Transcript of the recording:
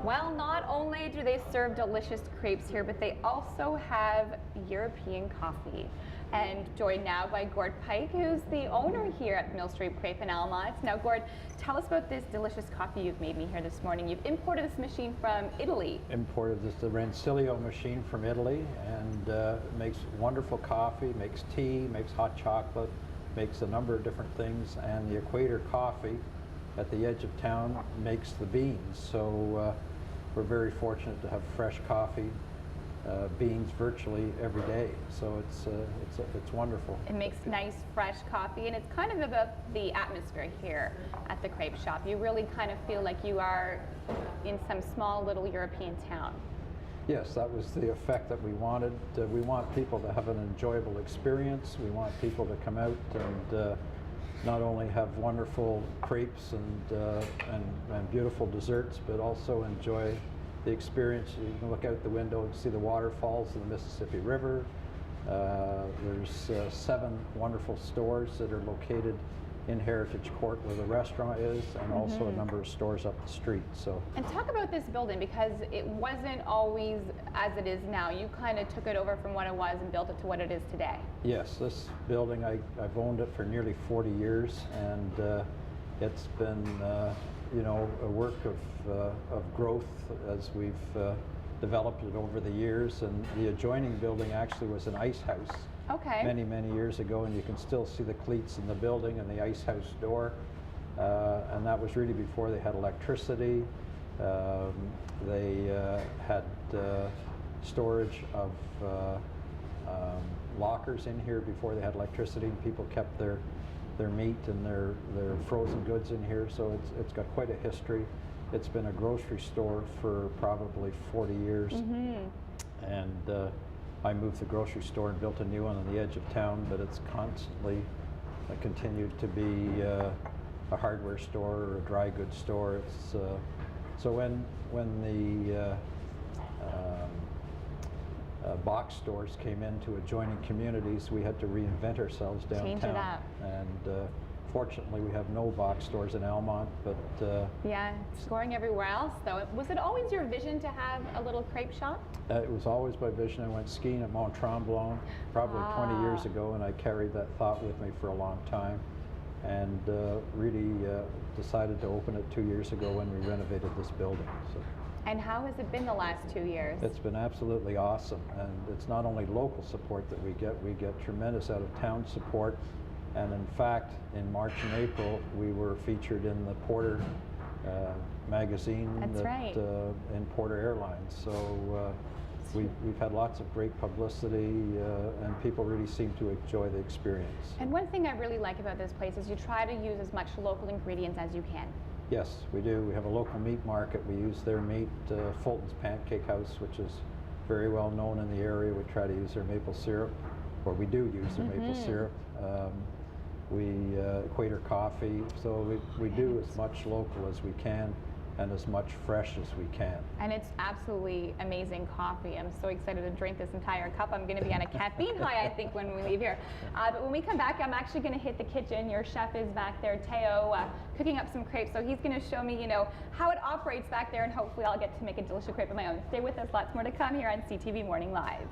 Well, not only do they serve delicious crepes here, but they also have European coffee. And joined now by Gord Pike, who's the owner here at Mill Street Crepe in Almonte. Now, Gord, tell us about this delicious coffee you've made me here this morning. You've imported this machine from Italy. Imported this, the Rancilio machine from Italy, and makes wonderful coffee, makes tea, makes hot chocolate, makes a number of different things, and the Equator Coffee at the edge of town makes the beans. So we're very fortunate to have fresh coffee, beans virtually every day. So it's wonderful. It makes nice fresh coffee, and it's kind of about the atmosphere here at the crepe shop. You really kind of feel like you are in some small little European town. Yes, that was the effect that we wanted. We want people to have an enjoyable experience. We want people to come out and not only have wonderful crepes and beautiful desserts, but also enjoy the experience. You can look out the window and see the waterfalls of the Mississippi River. There's 7 wonderful stores that are located in Heritage Court where the restaurant is, and also a number of stores up the street. So. And talk about this building, because it wasn't always as it is now. You kind of took it over from what it was and built it to what it is today. Yes, this building, I've owned it for nearly 40 years, and it's been you know, a work of growth as we've developed it over the years. And the adjoining building actually was an ice house. Okay. Many years ago, and you can still see the cleats in the building and the ice house door, and that was really before they had electricity. They had storage of lockers in here before they had electricity, and people kept their meat and their frozen goods in here. So it's got quite a history. It's been a grocery store for probably 40 years, and I moved the grocery store and built a new one on the edge of town, but it's constantly continued to be a hardware store or a dry goods store. It's, so when the box stores came into adjoining communities, we had to reinvent ourselves downtown. Change it up. And fortunately, we have no box stores in Almonte, but yeah, it's growing everywhere else, though. Was it always your vision to have a little crepe shop? It was always my vision. I went skiing at Mont Tremblant probably 20 years ago, and I carried that thought with me for a long time, and really decided to open it 2 years ago when we renovated this building. So. And how has it been the last 2 years? It's been absolutely awesome, and it's not only local support that we get tremendous out-of-town support. And in fact, in March and April, we were featured in the Porter magazine. That's right. In Porter Airlines. So we've had lots of great publicity, and people really seem to enjoy the experience. And one thing I really like about this place is you try to use as much local ingredients as you can. Yes, we do. We have a local meat market. We use their meat. Fulton's Pancake House, which is very well known in the area, we try to use their maple syrup, or we do use their maple syrup. Equator Coffee, so we do as much local as we can and as much fresh as we can. And it's absolutely amazing coffee. I'm so excited to drink this entire cup. I'm going to be on a caffeine high, I think, when we leave here. But when we come back, I'm actually going to hit the kitchen. Your chef is back there, Teo, cooking up some crepes. So he's going to show me, you know, how it operates back there, and hopefully I'll get to make a delicious crepe of my own. Stay with us. Lots more to come here on CTV Morning Live.